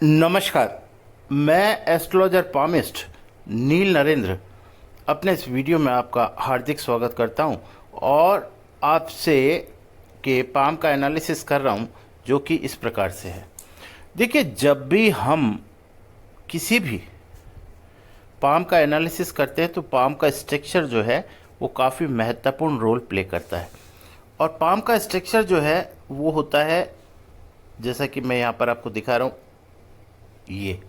नमस्कार। मैं astrologer palmist नील नरेंद्र अपने इस वीडियो में आपका हार्दिक स्वागत करता हूं और आपसे के पाम का एनालिसिस कर रहा हूं, जो कि इस प्रकार से है। देखिए, जब भी हम किसी भी पाम का एनालिसिस करते हैं तो पाम का स्ट्रक्चर जो है वो काफ़ी महत्वपूर्ण रोल प्ले करता है। और पाम का स्ट्रक्चर जो है वो होता है, जैसा कि मैं यहाँ पर आपको दिखा रहा हूँ, ये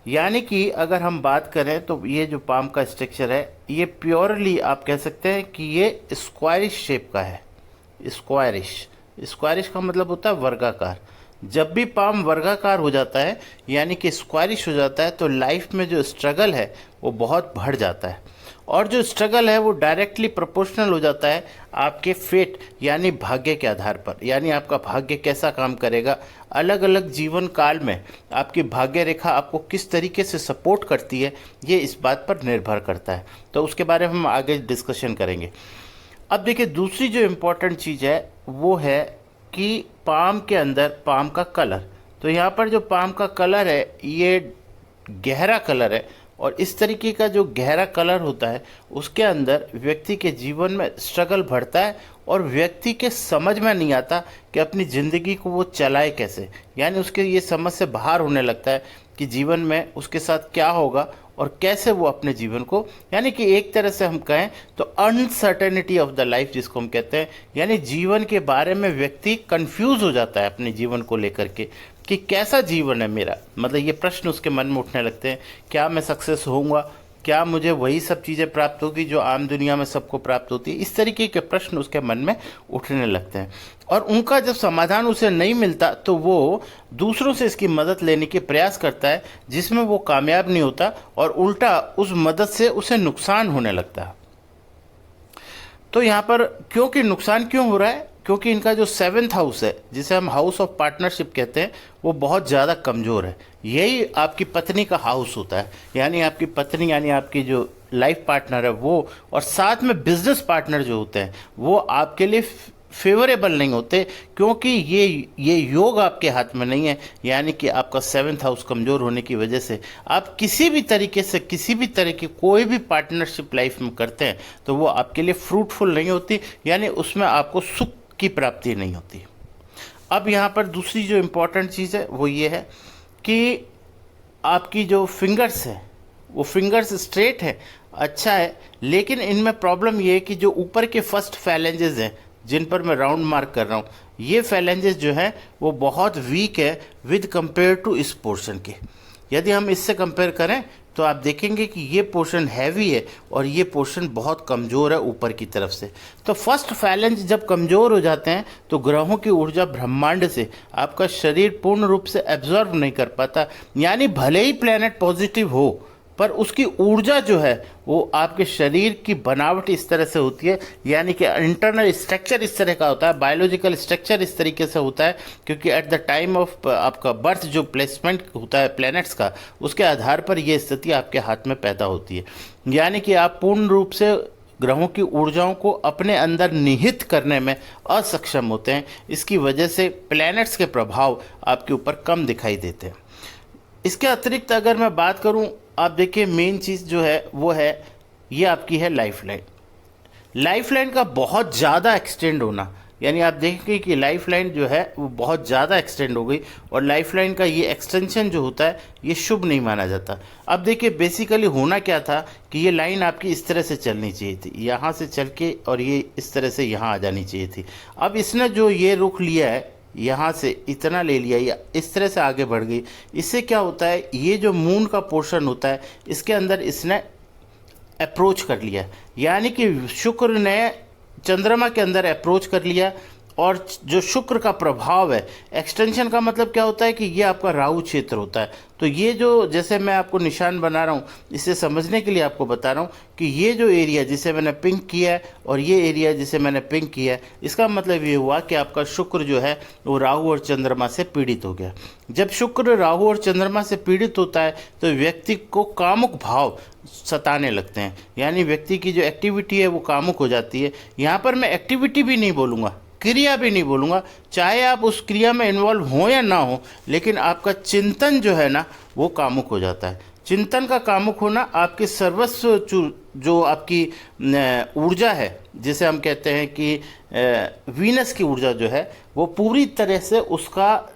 यानी कि अगर हम बात करें तो ये जो पाम का स्ट्रक्चर है ये प्योरली आप कह सकते हैं कि ये स्क्वायरिश शेप का है। स्क्वायरिश स्क्वायरिश का मतलब होता है वर्गाकार। जब भी पाम वर्गाकार हो जाता है यानी कि स्क्वायरिश हो जाता है तो लाइफ में जो स्ट्रगल है वो बहुत बढ़ जाता है। और जो स्ट्रगल है वो डायरेक्टली प्रोपोर्शनल हो जाता है आपके फेट यानी भाग्य के आधार पर। यानी आपका भाग्य कैसा काम करेगा, अलग अलग जीवन काल में आपकी भाग्य रेखा आपको किस तरीके से सपोर्ट करती है, ये इस बात पर निर्भर करता है। तो उसके बारे में हम आगे डिस्कशन करेंगे। अब देखिए, दूसरी जो इम्पोर्टेंट चीज़ है वो है कि पाम के अंदर पाम का कलर। तो यहाँ पर जो पाम का कलर है ये गहरा कलर है और इस तरीके का जो गहरा कलर होता है उसके अंदर व्यक्ति के जीवन में स्ट्रगल बढ़ता है और व्यक्ति के समझ में नहीं आता कि अपनी ज़िंदगी को वो चलाए कैसे। यानी उसके ये समझ से बाहर होने लगता है कि जीवन में उसके साथ क्या होगा और कैसे वो अपने जीवन को, यानी कि एक तरह से हम कहें तो अनसर्टेनिटी ऑफ द लाइफ जिसको हम कहते हैं, यानी जीवन के बारे में व्यक्ति कंफ्यूज हो जाता है अपने जीवन को लेकर के कि कैसा जीवन है मेरा। मतलब ये प्रश्न उसके मन में उठने लगते हैं, क्या मैं सक्सेस होऊंगा, क्या मुझे वही सब चीज़ें प्राप्त होगी जो आम दुनिया में सबको प्राप्त होती है। इस तरीके के प्रश्न उसके मन में उठने लगते हैं और उनका जब समाधान उसे नहीं मिलता तो वो दूसरों से इसकी मदद लेने के प्रयास करता है, जिसमें वो कामयाब नहीं होता और उल्टा उस मदद से उसे नुकसान होने लगता है। तो यहाँ पर क्योंकि नुकसान क्यों हो रहा है, क्योंकि इनका जो 7th हाउस है जिसे हम हाउस ऑफ पार्टनरशिप कहते हैं वो बहुत ज़्यादा कमज़ोर है। यही आपकी पत्नी का हाउस होता है, यानी आपकी पत्नी यानी आपकी जो लाइफ पार्टनर है वो, और साथ में बिजनेस पार्टनर जो होते हैं वो आपके लिए फेवरेबल नहीं होते, क्योंकि ये योग आपके हाथ में नहीं है। यानी कि आपका 7th हाउस कमज़ोर होने की वजह से आप किसी भी तरीके से किसी भी तरह की कोई भी पार्टनरशिप लाइफ में करते हैं तो वो आपके लिए फ्रूटफुल नहीं होती, यानी उसमें आपको सुख की प्राप्ति नहीं होती। अब यहाँ पर दूसरी जो इम्पोर्टेंट चीज़ है वो ये है कि आपकी जो फिंगर्स है वो फिंगर्स स्ट्रेट है, अच्छा है, लेकिन इनमें प्रॉब्लम ये है कि जो ऊपर के फर्स्ट फैलेंजेस हैं जिन पर मैं राउंड मार्क कर रहा हूँ, ये फैलेंजेस जो हैं वो बहुत वीक है विद कंपेयर टू इस पोर्शन के। यदि हम इससे कंपेयर करें तो आप देखेंगे कि ये पोर्शन हैवी है और ये पोर्शन बहुत कमज़ोर है ऊपर की तरफ से। तो फर्स्ट फैलेंज जब कमज़ोर हो जाते हैं तो ग्रहों की ऊर्जा ब्रह्मांड से आपका शरीर पूर्ण रूप से एब्जॉर्व नहीं कर पाता। यानी भले ही प्लैनेट पॉजिटिव हो पर उसकी ऊर्जा जो है वो आपके शरीर की बनावट इस तरह से होती है, यानी कि इंटरनल स्ट्रक्चर इस तरह का होता है, बायोलॉजिकल स्ट्रक्चर इस तरीके से होता है, क्योंकि एट द टाइम ऑफ आपका बर्थ जो प्लेसमेंट होता है प्लैनेट्स का, उसके आधार पर यह स्थिति आपके हाथ में पैदा होती है। यानी कि आप पूर्ण रूप से ग्रहों की ऊर्जाओं को अपने अंदर निहित करने में असक्षम होते हैं। इसकी वजह से प्लैनेट्स के प्रभाव आपके ऊपर कम दिखाई देते हैं। इसके अतिरिक्त अगर मैं बात करूं, आप देखिए मेन चीज़ जो है वो है ये आपकी है लाइफ लाइन। लाइफ लाइन का बहुत ज़्यादा एक्सटेंड होना, यानी आप देखेंगे कि लाइफ लाइन जो है वो बहुत ज़्यादा एक्सटेंड हो गई और लाइफ लाइन का ये एक्सटेंशन जो होता है ये शुभ नहीं माना जाता। अब देखिए बेसिकली होना क्या था कि ये लाइन आपकी इस तरह से चलनी चाहिए थी, यहाँ से चल के और ये इस तरह से यहाँ आ जानी चाहिए थी। अब इसने जो ये रुख लिया है यहाँ से इतना ले लिया या इस तरह से आगे बढ़ गई, इससे क्या होता है ये जो मून का पोर्शन होता है इसके अंदर इसने अप्रोच कर लिया, यानी कि शुक्र ने चंद्रमा के अंदर अप्रोच कर लिया। और जो शुक्र का प्रभाव है, एक्सटेंशन का मतलब क्या होता है कि ये आपका राहु क्षेत्र होता है। तो ये जो जैसे मैं आपको निशान बना रहा हूँ इसे समझने के लिए आपको बता रहा हूँ कि ये जो एरिया जिसे मैंने पिंक किया है और ये एरिया जिसे मैंने पिंक किया है, इसका मतलब ये हुआ कि आपका शुक्र जो है वो राहु और चंद्रमा से पीड़ित हो गया। जब शुक्र राहु और चंद्रमा से पीड़ित होता है तो व्यक्ति को कामुक भाव सताने लगते हैं, यानी व्यक्ति की जो एक्टिविटी है वो कामुक हो जाती है। यहाँ पर मैं एक्टिविटी भी नहीं बोलूँगा, क्रिया भी नहीं बोलूँगा, चाहे आप उस क्रिया में इन्वॉल्व हों या ना हो, लेकिन आपका चिंतन जो है ना वो कामुक हो जाता है। चिंतन का कामुक होना आपके सर्वस्व जो आपकी ऊर्जा है, जिसे हम कहते हैं कि वीनस की ऊर्जा जो है, वो पूरी तरह से उसका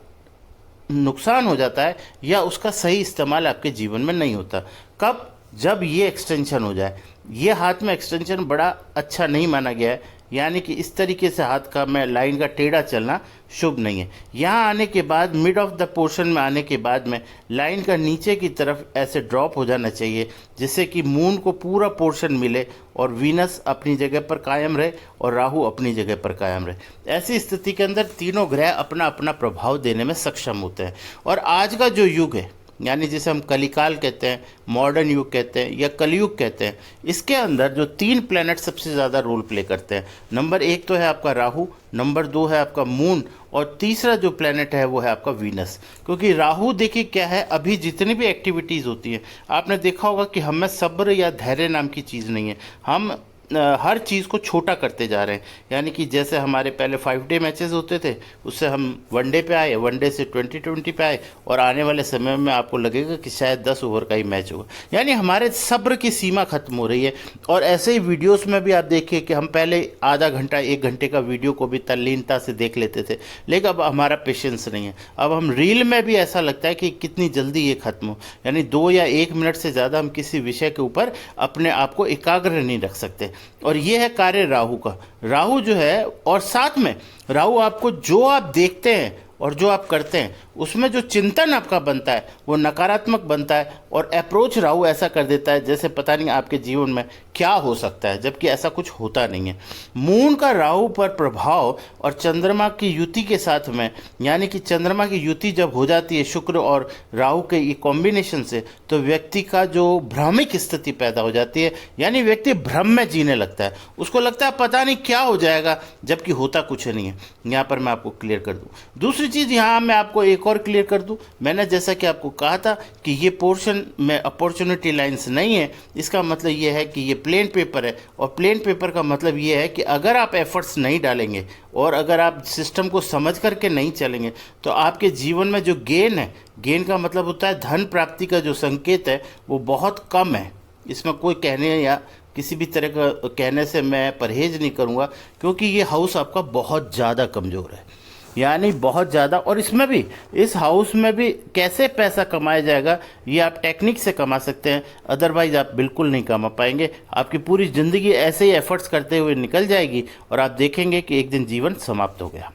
नुकसान हो जाता है या उसका सही इस्तेमाल आपके जीवन में नहीं होता। कब? जब ये एक्सटेंशन हो जाए। ये हाथ में एक्सटेंशन बड़ा अच्छा नहीं माना गया है, यानी कि इस तरीके से हाथ का में लाइन का टेढ़ा चलना शुभ नहीं है। यहाँ आने के बाद मिड ऑफ द पोर्शन में आने के बाद में लाइन का नीचे की तरफ ऐसे ड्रॉप हो जाना चाहिए, जिससे कि मून को पूरा पोर्शन मिले और वीनस अपनी जगह पर कायम रहे और राहु अपनी जगह पर कायम रहे। ऐसी स्थिति के अंदर तीनों ग्रह अपना अपना प्रभाव देने में सक्षम होते हैं। और आज का जो युग है, यानी जिसे हम कलिकाल कहते हैं, मॉडर्न युग कहते हैं या कलयुग कहते हैं, इसके अंदर जो 3 प्लैनेट सबसे ज़्यादा रोल प्ले करते हैं। नंबर 1 तो है आपका राहु, नंबर 2 है आपका मून, और तीसरा जो प्लैनेट है वो है आपका वीनस। क्योंकि राहु देखिए क्या है, अभी जितनी भी एक्टिविटीज़ होती हैं, आपने देखा होगा कि हमें सब्र या धैर्य नाम की चीज़ नहीं है। हम हर चीज़ को छोटा करते जा रहे हैं। यानी कि जैसे हमारे पहले 5 डे मैचेस होते थे, उससे हम वनडे पे आए, वनडे से 2020 पे आए, और आने वाले समय में आपको लगेगा कि शायद 10 ओवर का ही मैच होगा। यानी हमारे सब्र की सीमा खत्म हो रही है। और ऐसे ही वीडियोस में भी आप देखिए कि हम पहले आधा घंटा 1 घंटे का वीडियो को भी तल्लीनता से देख लेते थे, लेकिन अब हमारा पेशेंस नहीं है। अब हम रील में भी ऐसा लगता है कि कितनी जल्दी ये खत्म हो, यानी 2 या 1 मिनट से ज़्यादा हम किसी विषय के ऊपर अपने आप को एकाग्र नहीं रख सकते। और ये है कार्य राहु का। राहु जो है, और साथ में राहु आपको जो आप देखते हैं और जो आप करते हैं उसमें जो चिंतन आपका बनता है वो नकारात्मक बनता है, और अप्रोच राहु ऐसा कर देता है जैसे पता नहीं आपके जीवन में क्या हो सकता है, जबकि ऐसा कुछ होता नहीं है। मून का राहु पर प्रभाव और चंद्रमा की युति के साथ में, यानी कि चंद्रमा की युति जब हो जाती है शुक्र और राहु के ये कॉम्बिनेशन से, तो व्यक्ति का जो भ्रामिक स्थिति पैदा हो जाती है, यानी व्यक्ति भ्रम में जीने लगता है। उसको लगता है पता नहीं क्या हो जाएगा, जबकि होता कुछ नहीं है। यहाँ पर मैं आपको क्लियर कर दूँ। दूसरी चीज़ यहाँ मैं आपको एक और क्लियर कर दूं, मैंने जैसा कि आपको कहा था कि ये पोर्शन में अपॉर्चुनिटी लाइंस नहीं है। इसका मतलब ये है कि ये प्लेन पेपर है, और प्लेन पेपर का मतलब ये है कि अगर आप एफर्ट्स नहीं डालेंगे और अगर आप सिस्टम को समझ करके नहीं चलेंगे, तो आपके जीवन में जो गेन है, गेन का मतलब होता है धन प्राप्ति का जो संकेत है, वो बहुत कम है। इसमें कोई कहने या किसी भी तरह का कहने से मैं परहेज नहीं करूँगा, क्योंकि ये हाउस आपका बहुत ज़्यादा कमज़ोर है, यानी बहुत ज़्यादा। और इसमें भी, इस हाउस में भी कैसे पैसा कमाया जाएगा, ये आप टेक्निक से कमा सकते हैं, अदरवाइज आप बिल्कुल नहीं कमा पाएंगे। आपकी पूरी ज़िंदगी ऐसे ही एफर्ट्स करते हुए निकल जाएगी और आप देखेंगे कि एक दिन जीवन समाप्त हो गया।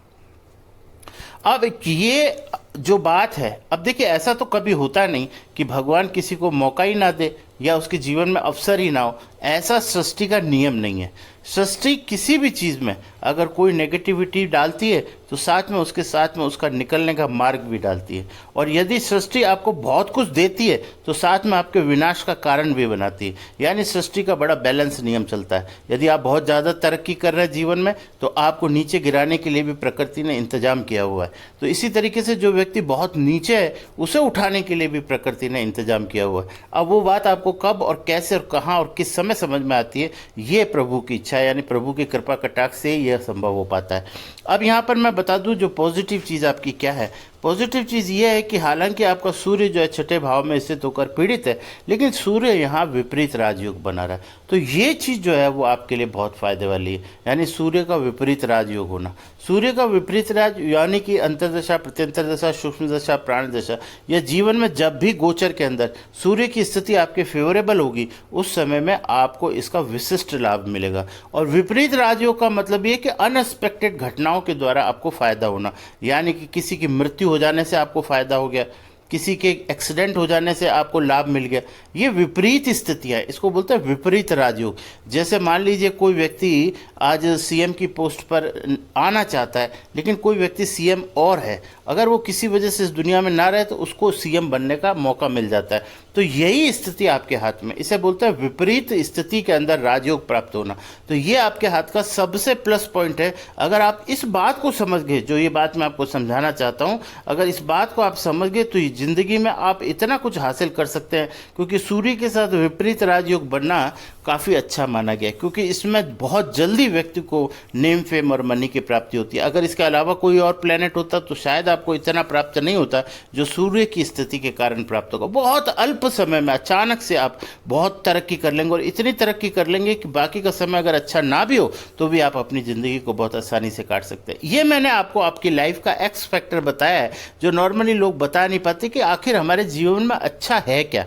अब ये जो बात है, अब देखिए ऐसा तो कभी होता नहीं कि भगवान किसी को मौका ही ना दे या उसके जीवन में अवसर ही ना हो। ऐसा सृष्टि का नियम नहीं है। सृष्टि किसी भी चीज़ में अगर कोई नेगेटिविटी डालती है तो साथ में उसके साथ में उसका निकलने का मार्ग भी डालती है। और यदि सृष्टि आपको बहुत कुछ देती है तो साथ में आपके विनाश का कारण भी बनाती है। यानी सृष्टि का बड़ा बैलेंस नियम चलता है। यदि आप बहुत ज़्यादा तरक्की कर रहे हैं जीवन में, तो आपको नीचे गिराने के लिए भी प्रकृति ने इंतजाम किया हुआ है। तो इसी तरीके से जो व्यक्ति बहुत नीचे है, उसे उठाने के लिए भी प्रकृति ने इंतजाम किया हुआ है। अब वो बात आपको कब और कैसे और कहाँ और किस समय समझ में आती है, ये प्रभु की इच्छा है, यानी प्रभु की कृपा कटाक्ष से यह संभव हो पाता है। अब यहाँ पर मैं बता दूं जो पॉजिटिव चीज़ आपकी क्या है। पॉजिटिव चीज़ ये है कि हालांकि आपका सूर्य जो है छठे भाव में स्थित होकर पीड़ित है, लेकिन सूर्य यहाँ विपरीत राजयोग बना रहा है। तो ये चीज़ जो है वो आपके लिए बहुत फायदे वाली है, यानी सूर्य का विपरीत राजयोग होना। सूर्य का विपरीत राज यानी कि अंतर्दशा, प्रत्यंतर दशा, सूक्ष्म दशा, प्राण दशा, या जीवन में जब भी गोचर के अंदर सूर्य की स्थिति आपके फेवरेबल होगी, उस समय में आपको इसका विशिष्ट लाभ मिलेगा। और विपरीत राजयोग का मतलब ये कि अनएक्सपेक्टेड घटनाओं के द्वारा आपको फायदा होना, यानी कि किसी की मृत्यु हो जाने से आपको फायदा हो गया, किसी के एक्सीडेंट हो जाने से आपको लाभ मिल गया। ये विपरीत स्थितियाँ, इसको बोलते हैं विपरीत राजयोग। जैसे मान लीजिए कोई व्यक्ति आज सीएम की पोस्ट पर आना चाहता है, लेकिन कोई व्यक्ति सीएम और है, अगर वो किसी वजह से इस दुनिया में ना रहे तो उसको सीएम बनने का मौका मिल जाता है। तो यही स्थिति आपके हाथ में, इसे बोलते हैं विपरीत स्थिति के अंदर राजयोग प्राप्त होना। तो ये आपके हाथ का सबसे प्लस पॉइंट है। अगर आप इस बात को समझ गए, जो ये बात मैं आपको समझाना चाहता हूँ, अगर इस बात को आप समझ गए, तो जिंदगी में आप इतना कुछ हासिल कर सकते हैं, क्योंकि सूर्य के साथ विपरीत राजयोग बनना काफ़ी अच्छा माना गया है, क्योंकि इसमें बहुत जल्दी व्यक्ति को नेम फेम और मनी की प्राप्ति होती है। अगर इसके अलावा कोई और प्लेनेट होता तो शायद आपको इतना प्राप्त नहीं होता जो सूर्य की स्थिति के कारण प्राप्त होगा। बहुत अल्प समय में अचानक से आप बहुत तरक्की कर लेंगे, और इतनी तरक्की कर लेंगे कि बाकी का समय अगर अच्छा ना भी हो तो भी आप अपनी ज़िंदगी को बहुत आसानी से काट सकते हैं। ये मैंने आपको आपकी लाइफ का एक्स फैक्टर बताया है, जो नॉर्मली लोग बता नहीं पाते कि आखिर हमारे जीवन में अच्छा है क्या।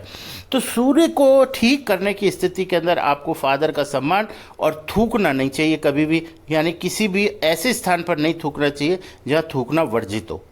तो सूर्य को ठीक करने की स्थिति के अंदर आपको फादर का सम्मान और थूकना नहीं चाहिए कभी भी, यानी किसी भी ऐसे स्थान पर नहीं थूकना चाहिए जहाँ थूकना वर्जित हो,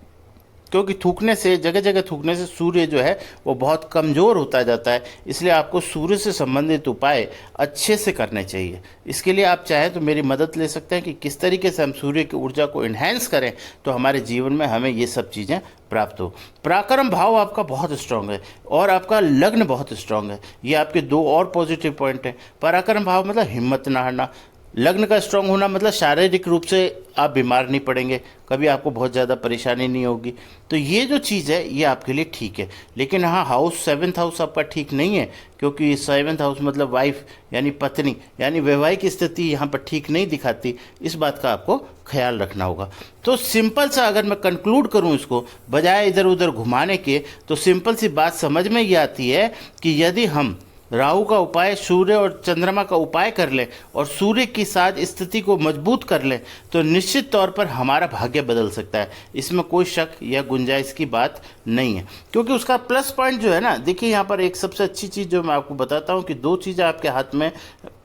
क्योंकि थूकने से, जगह जगह थूकने से सूर्य जो है वो बहुत कमज़ोर होता जाता है। इसलिए आपको सूर्य से संबंधित उपाय अच्छे से करने चाहिए। इसके लिए आप चाहें तो मेरी मदद ले सकते हैं कि किस तरीके से हम सूर्य की ऊर्जा को इन्हेंस करें तो हमारे जीवन में हमें ये सब चीज़ें प्राप्त हो। पराक्रम भाव आपका बहुत स्ट्रांग है और आपका लग्न बहुत स्ट्रांग है। ये आपके दो और पॉजिटिव पॉइंट हैं। पराक्रम भाव मतलब हिम्मत ना हारना, लग्न का स्ट्रांग होना मतलब शारीरिक रूप से आप बीमार नहीं पड़ेंगे, कभी आपको बहुत ज़्यादा परेशानी नहीं होगी। तो ये जो चीज़ है ये आपके लिए ठीक है। लेकिन हाँ, हाउस 7th हाउस आपका ठीक नहीं है, क्योंकि 7th हाउस मतलब वाइफ यानी पत्नी, यानी वैवाहिक स्थिति यहाँ पर ठीक नहीं दिखाती। इस बात का आपको ख्याल रखना होगा। तो सिंपल सा अगर मैं कंक्लूड करूँ इसको, बजाय इधर उधर घुमाने के, तो सिंपल सी बात समझ में ये आती है कि यदि हम राहु का उपाय, सूर्य और चंद्रमा का उपाय कर लें और सूर्य की साथ स्थिति को मजबूत कर लें तो निश्चित तौर पर हमारा भाग्य बदल सकता है। इसमें कोई शक या गुंजाइश की बात नहीं है, क्योंकि उसका प्लस पॉइंट जो है ना, देखिए यहाँ पर एक सबसे अच्छी चीज़ जो मैं आपको बताता हूँ कि दो चीज़ें आपके हाथ में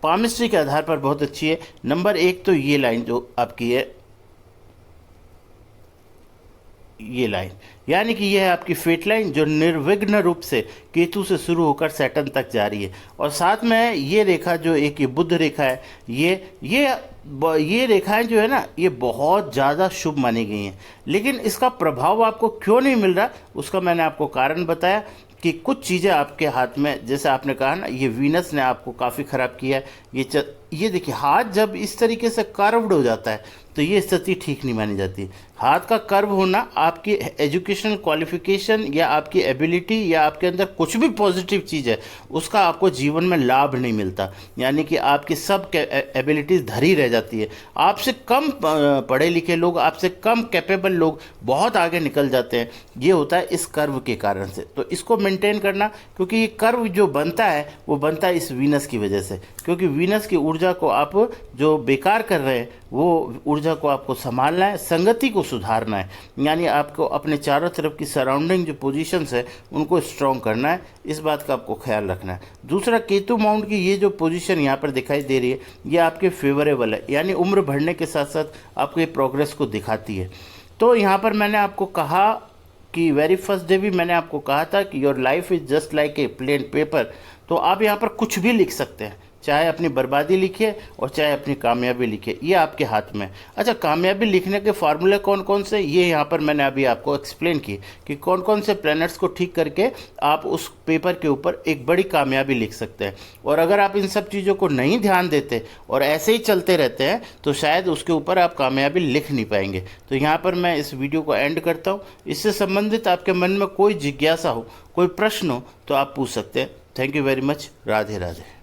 पामिस्ट्री के आधार पर बहुत अच्छी है। नंबर एक तो ये लाइन जो आपकी है, ये लाइन, यानी कि यह है आपकी फेट लाइन जो निर्विघ्न रूप से केतु से शुरू होकर सैटर्न तक जा रही है। और साथ में ये रेखा जो एक ये बुध रेखा है, ये रेखाएं जो है ना, ये बहुत ज़्यादा शुभ मानी गई हैं। लेकिन इसका प्रभाव आपको क्यों नहीं मिल रहा, उसका मैंने आपको कारण बताया कि कुछ चीज़ें आपके हाथ में, जैसे आपने कहा ना, ये वीनस ने आपको काफ़ी ख़राब किया है। ये देखिए, हाथ जब इस तरीके से कर्व्ड हो जाता है तो ये स्थिति ठीक नहीं मानी जाती। हाथ का कर्व होना आपकी एजुकेशनल क्वालिफिकेशन या आपकी एबिलिटी या आपके अंदर कुछ भी पॉजिटिव चीज़ है उसका आपको जीवन में लाभ नहीं मिलता, यानी कि आपकी सब एबिलिटीज़ धरी रह जाती है। आपसे कम पढ़े लिखे लोग, आपसे कम कैपेबल लोग बहुत आगे निकल जाते हैं। ये होता है इस कर्व के कारण से। तो इसको मेंटेन करना, क्योंकि ये कर्व जो बनता है वो बनता है इस वीनस की वजह से, क्योंकि वीनस की ऊर्जा को आप जो बेकार कर रहे हैं वो ऊर्जा को आपको संभालना है, संगति को सुधारना है, यानी आपको अपने चारों तरफ की सराउंडिंग जो पोजीशंस है उनको स्ट्रॉन्ग करना है। इस बात का आपको ख्याल रखना है। दूसरा, केतु माउंट की ये जो पोजीशन यहाँ पर दिखाई दे रही है ये आपके फेवरेबल है, यानी उम्र बढ़ने के साथ साथ आपको ये प्रोग्रेस को दिखाती है। तो यहाँ पर मैंने आपको कहा कि वेरी फर्स्ट डे भी मैंने आपको कहा था कि your life is just like a plain paper. तो आप यहाँ पर कुछ भी लिख सकते हैं, चाहे अपनी बर्बादी लिखिए और चाहे अपनी कामयाबी लिखिए, ये आपके हाथ में। अच्छा, कामयाबी लिखने के फार्मूले कौन कौन से, ये यहाँ पर मैंने अभी आपको एक्सप्लेन की कि कौन कौन से प्लैनेट्स को ठीक करके आप उस पेपर के ऊपर एक बड़ी कामयाबी लिख सकते हैं। और अगर आप इन सब चीज़ों को नहीं ध्यान देते और ऐसे ही चलते रहते हैं तो शायद उसके ऊपर आप कामयाबी लिख नहीं पाएंगे। तो यहाँ पर मैं इस वीडियो को एंड करता हूँ। इससे संबंधित आपके मन में कोई जिज्ञासा हो, कोई प्रश्न हो तो आप पूछ सकते हैं। Thank you very much. Radhe Radhe.